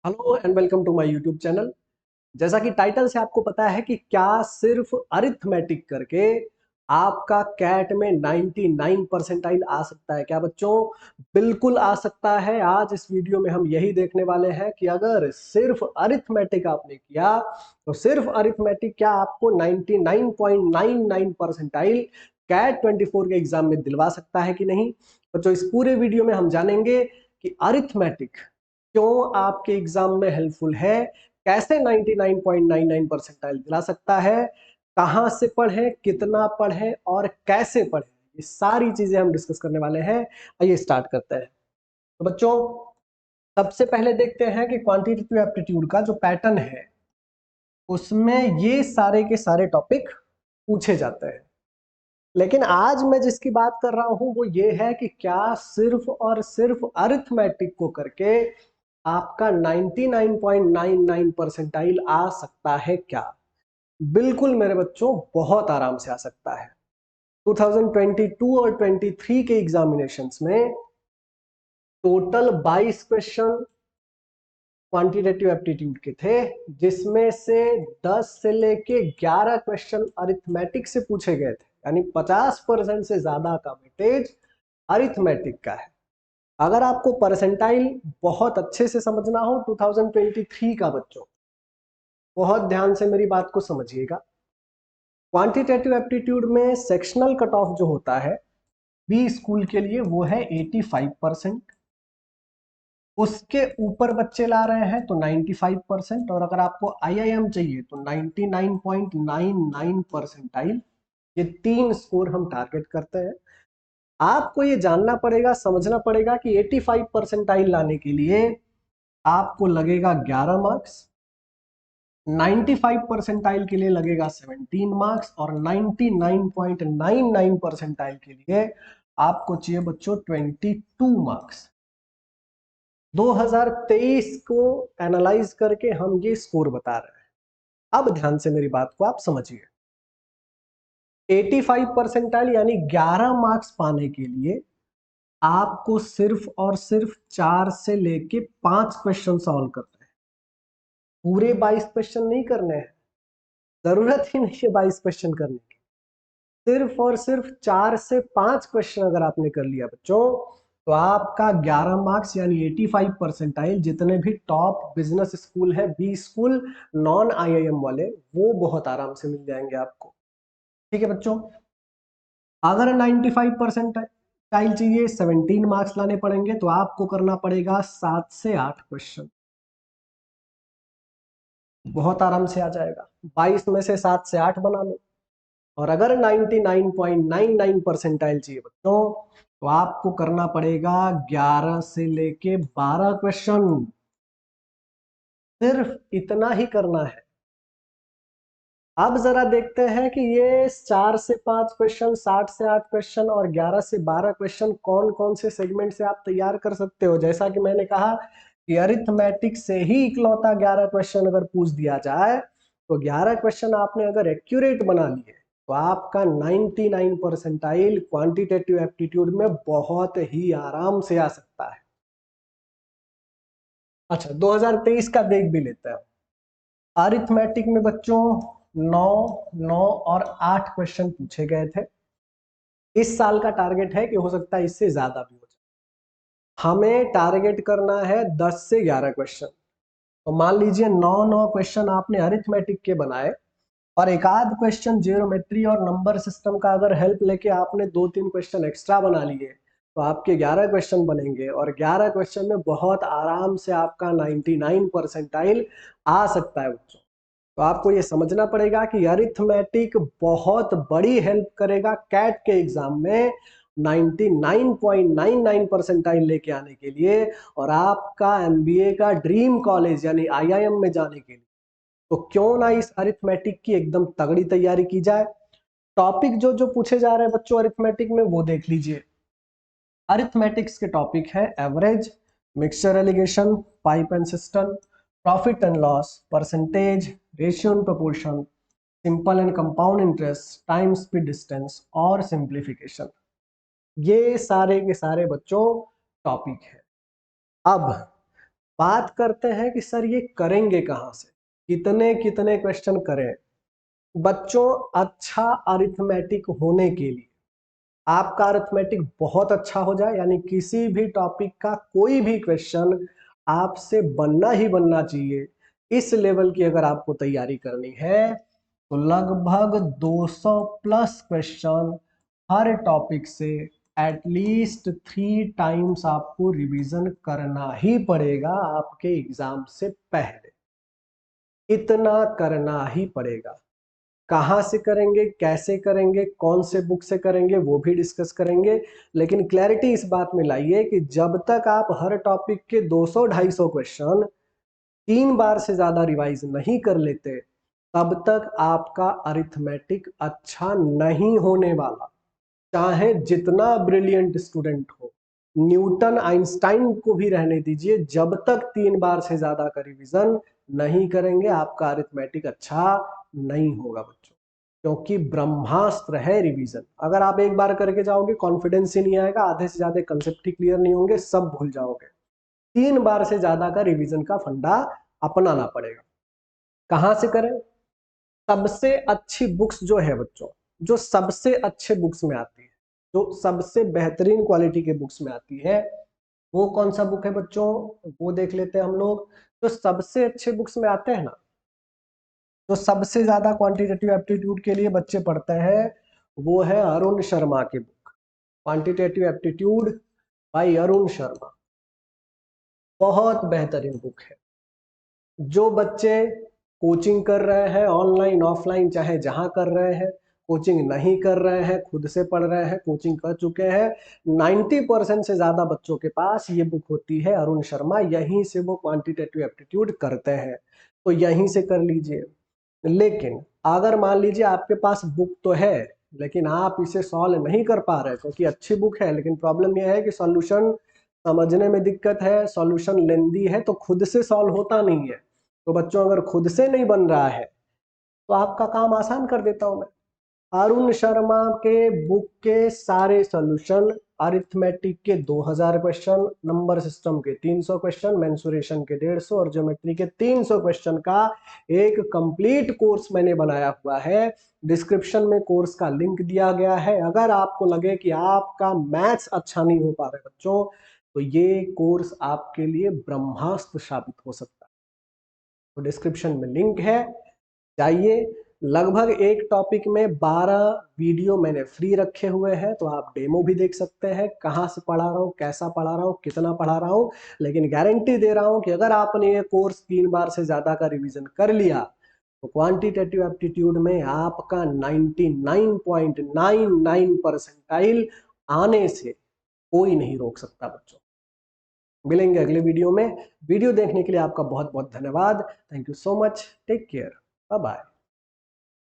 Hello and welcome to my YouTube channel. जैसा कि title से आपको पता है कि क्या सिर्फ अरिथमेटिक करके आपका कैट में 99 परसेंटाइल आ सकता है क्या बच्चों? बिल्कुल आ सकता है। आज इस वीडियो में हम यही देखने वाले हैं कि अगर सिर्फ अरिथमेटिक आपने किया तो सिर्फ अरिथमेटिक क्या आपको 99.99 परसेंटाइल कैट 24 के एग्जाम में दिलवा सकता है कि नहीं। बच्चों, इस पूरे वीडियो में हम जानेंगे कि अरिथमेटिक क्यों आपके एग्जाम में हेल्पफुल है, कैसे 99.99 परसेंटाइल दिला सकता है, कहां से पढ़ें, कितना पढ़ें और कैसे पढ़ें, ये सारी चीजें हम डिस्कस करने वाले हैं। आइए स्टार्ट करते हैं। तो बच्चों, सबसे पहले देखते हैं कि क्वांटिटेटिव एप्टीट्यूड का जो पैटर्न है उसमें ये सारे के सारे टॉपिक पूछे जाते हैं। लेकिन आज मैं जिसकी बात कर रहा हूं वो ये है कि क्या सिर्फ और सिर्फ अरिथमेटिक को करके आपका 99.99 परसेंटाइल आ सकता है क्या? बिल्कुल मेरे बच्चों, बहुत आराम से आ सकता है। 2022 और 23 के एग्जामिनेशंस में टोटल 22 क्वेश्चन क्वांटिटेटिव एप्टीट्यूड के थे, जिसमें से 10 से लेके 11 क्वेश्चन अरिथमेटिक से पूछे गए थे। यानी 50% से ज्यादा का वेटेज अरिथमेटिक का है। अगर आपको परसेंटाइल बहुत अच्छे से समझना हो 2023 का बच्चों, बहुत ध्यान से मेरी बात को समझिएगा। क्वांटिटेटिव एप्टीट्यूड में सेक्शनल कट ऑफ जो होता है बी स्कूल के लिए वो है 85%। उसके ऊपर बच्चे ला रहे हैं तो 95%, और अगर आपको आईआईएम चाहिए तो 99.99 परसेंटाइल। ये तीन स्कोर हम टारगेट करते हैं। आपको ये जानना पड़ेगा, समझना पड़ेगा कि 85 परसेंटाइल लाने के लिए आपको लगेगा 11 मार्क्स, 95 परसेंटाइल के लिए लगेगा 17 मार्क्स, और 99.99 परसेंटाइल के लिए आपको चाहिए बच्चों 22 मार्क्स। 2023 को एनालाइज करके हम ये स्कोर बता रहे हैं। अब ध्यान से मेरी बात को आप समझिए। 85 परसेंटाइल यानी 11 मार्क्स पाने के लिए आपको सिर्फ और सिर्फ 4 से लेके 5 क्वेश्चन सॉल्व करने हैं। पूरे 22 क्वेश्चन नहीं करने हैं, जरूरत ही नहीं है 22 क्वेश्चन करने की। सिर्फ और सिर्फ 4 से 5 क्वेश्चन अगर आपने कर लिया बच्चों तो आपका 11 मार्क्स यानी 85 परसेंटाइल जितने भी टॉप बिजनेस स्कूल है, बी स्कूल, नॉन आईआईएम वाले, वो बहुत आराम से मिल जाएंगे आपको। ठीक है बच्चों, अगर 95 परसेंटाइल चाहिए, 17 मार्क्स लाने पड़ेंगे, तो आपको करना पड़ेगा 7 से 8 क्वेश्चन। बहुत आराम से आ जाएगा। 22 में से 7 से 8 बना लो। और अगर 99.99 परसेंटाइल चाहिए बच्चों तो आपको करना पड़ेगा 11 से लेके 12 क्वेश्चन। सिर्फ इतना ही करना है। अब जरा देखते हैं कि ये 4 से 5 क्वेश्चन, 7 से 8 क्वेश्चन और 11 से 12 क्वेश्चन कौन कौन से सेगमेंट से आप तैयार कर सकते हो। जैसा कि मैंने कहा कि अरिथमेटिक से ही इकलौता 11 क्वेश्चन अगर पूछ दिया जाए तो 11 क्वेश्चन आपने अगर एक्यूरेट बना लिए तो आपका 99 परसेंटाइल क्वांटिटेटिव एप्टीट्यूड में बहुत ही आराम से आ सकता है। अच्छा, 2023 का देख भी लेते हैं। अरिथमेटिक में बच्चों 9, 9 और 8 क्वेश्चन पूछे गए थे। इस साल का टारगेट है कि हो सकता है इससे ज्यादा भी हो जाए। हमें टारगेट करना है 10 से 11 क्वेश्चन। तो मान लीजिए 9 9 क्वेश्चन आपने अरिथमेटिक के बनाए और एक आध क्वेश्चन ज्योमेट्री और नंबर सिस्टम का अगर हेल्प लेके आपने 2-3 क्वेश्चन एक्स्ट्रा बना लिए तो आपके 11 क्वेश्चन बनेंगे, और 11 क्वेश्चन में बहुत आराम से आपका 99 परसेंटाइल आ सकता है बच्चों। तो आपको ये समझना पड़ेगा कि अरिथमेटिक बहुत बड़ी हेल्प करेगा कैट के एग्जाम में 99.99 परसेंटाइल लेके आने के लिए, और आपका एमबीए का ड्रीम कॉलेज यानी आईआईएम में जाने के लिए। तो क्यों ना इस अरिथमेटिक की एकदम तगड़ी तैयारी की जाए। टॉपिक जो जो पूछे जा रहे हैं बच्चों अरिथमेटिक में वो देख लीजिए। अरिथमेटिक्स के टॉपिक है average, mixture allegation, pipe and system, profit and loss, percentage, ratio and proportion, simple and compound interest, time speed distance और सिंप्लीफिकेशन। ये सारे के सारे बच्चों टॉपिक है। अब बात करते हैं कि सर ये करेंगे कहाँ से, कितने कितने क्वेश्चन करें। बच्चों, अच्छा अरिथमेटिक होने के लिए आपका अरिथमेटिक बहुत अच्छा हो जाए, यानी किसी भी टॉपिक का कोई भी क्वेश्चन आपसे बनना ही बनना चाहिए, इस लेवल की अगर आपको तैयारी करनी है तो लगभग 200 प्लस क्वेश्चन हर टॉपिक से एटलीस्ट 3 टाइम्स आपको रिवीजन करना ही पड़ेगा आपके एग्जाम से पहले। इतना करना ही पड़ेगा। कहाँ से करेंगे, कैसे करेंगे, कौन से बुक से करेंगे, वो भी डिस्कस करेंगे। लेकिन क्लैरिटी इस बात में लाइए कि जब तक आप हर टॉपिक के 200-250 क्वेश्चन 3 बार से ज्यादा रिवाइज नहीं कर लेते, तब तक आपका अरिथमेटिक अच्छा नहीं होने वाला। चाहे जितना ब्रिलियंट स्टूडेंट हो, न्यूटन आइंस्टाइन को भी रहने दीजिए, जब तक 3 बार से ज्यादा का रिवीजन नहीं करेंगे आपका अरिथमेटिक अच्छा नहीं होगा बच्चों। क्योंकि ब्रह्मास्त्र है रिवीजन। अगर आप एक बार करके जाओगे कॉन्फिडेंस ही नहीं आएगा, आधे से ज्यादा कंसेप्ट ही क्लियर नहीं होंगे, सब भूल जाओगे। 3 बार से ज्यादा का रिवीजन का फंडा अपनाना पड़ेगा। कहां से करें? सबसे अच्छी बुक्स जो है बच्चों, जो सबसे अच्छे बुक्स में आती है, जो सबसे बेहतरीन क्वालिटी के बुक्स में आती है, वो कौन सा बुक है बच्चों, वो देख लेते हैं हम लोग। जो सबसे अच्छे बुक्स में आते हैं ना, तो सबसे ज्यादा क्वांटिटेटिव एप्टीट्यूड के लिए बच्चे पढ़ते हैं, वो है अरुण शर्मा की book, quantitative aptitude bye Arun Sharma. बहुत बेहतरीन बुक है। जो बच्चे कोचिंग कर रहे हैं, ऑनलाइन ऑफलाइन चाहे जहां कर रहे हैं, कोचिंग नहीं कर रहे हैं, खुद से पढ़ रहे हैं, कोचिंग कर चुके हैं, 90% से ज्यादा बच्चों के पास ये बुक होती है अरुण शर्मा। यहीं से वो क्वांटिटेटिव एप्टीट्यूड करते हैं, तो यहीं से कर लीजिए। लेकिन अगर मान लीजिए आपके पास बुक तो है, लेकिन आप इसे सॉल्व नहीं कर पा रहे, क्योंकि अच्छी बुक है लेकिन प्रॉब्लम यह है कि सॉल्यूशन समझने में दिक्कत है, सॉल्यूशन लेंदी है, तो खुद से सॉल्व होता नहीं है। तो बच्चों, अगर खुद से नहीं बन रहा है तो आपका काम आसान कर देता हूं मैं। अरुण शर्मा के बुक के सारे सॉल्यूशन, अरिथमेटिक के 2000 क्वेश्चन, नंबर सिस्टम के 300 क्वेश्चन, मेंसुरेशन के 150 और ज्योमेट्री के 300 क्वेश्चन का एक कंप्लीट कोर्स मैंने बनाया हुआ है। डिस्क्रिप्शन में कोर्स का लिंक दिया गया है। अगर आपको लगे कि आपका मैथ्स अच्छा नहीं हो पा रहा है बच्चों, तो ये कोर्स आपके लिए ब्रह्मास्त्र साबित हो सकता है। तो डिस्क्रिप्शन में लिंक है, जाइए। लगभग एक टॉपिक में 12 वीडियो मैंने फ्री रखे हुए हैं, तो आप डेमो भी देख सकते हैं, कहाँ से पढ़ा रहा हूँ, कैसा पढ़ा रहा हूँ, कितना पढ़ा रहा हूँ। लेकिन गारंटी दे रहा हूँ कि अगर आपने ये कोर्स 3 बार से ज्यादा का रिवीजन कर लिया, तो क्वांटिटेटिव एप्टीट्यूड में आपका 99.99 परसेंटाइल आने से कोई नहीं रोक सकता बच्चों। मिलेंगे अगले वीडियो में। वीडियो देखने के लिए आपका बहुत बहुत धन्यवाद। Thank you so much. Take care. Bye bye.